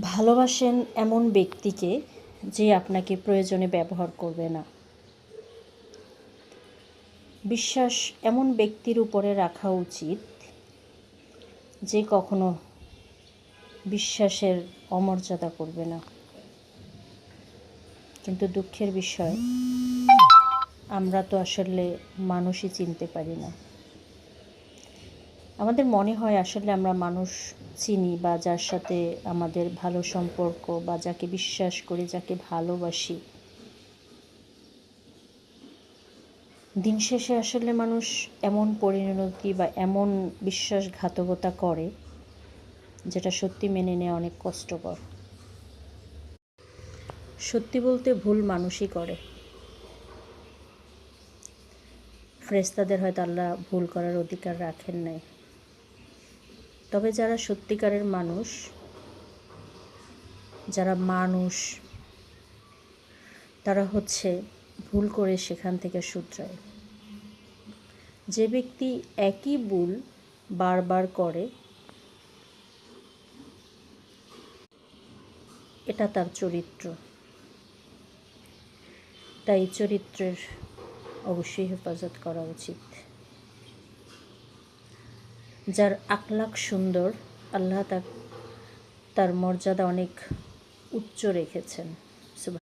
ভালোবাসেন এমন ব্যক্তিকে যে আপনাকে প্রয়োজনে ব্যবহার করবে না। বিশ্বাস এমন ব্যক্তির উপরে রাখা উচিত যে কখনো বিশ্বাসের অমর্যাদা করবে না। কিন্তু দুঃখের বিষয়, আমরা তো আসলে মানুষই চিনতে পারি না। আমাদের মনে হয় আসলে আমরা মানুষ চিনি, বা যার সাথে আমাদের ভালো সম্পর্ক, বা যাকে বিশ্বাস করি, যাকে ভালোবাসি, দিন শেষে আসলে মানুষ এমন পরিণতি বা এমন বিশ্বাসঘাতকতা করে যেটা সত্যি মেনে নেওয়া অনেক কষ্টকর। সত্যি বলতে ভুল মানুষই করে। ফেরেশতাদের হয়তো আল্লাহ ভুল করার অধিকার রাখেন নাই। তবে যারা সত্যিকারের মানুষ, যারা মানুষ, তারা হচ্ছে ভুল করে সেখান থেকে শুধরায়। যে ব্যক্তি একই ভুল বারবার করে, এটা তার চরিত্র। তাই চরিত্রের অবশ্যই হেফাজত করা উচিত। যার আখলাক সুন্দর, আল্লাহ তার মর্যাদা অনেক উচ্চ রেখেছেন।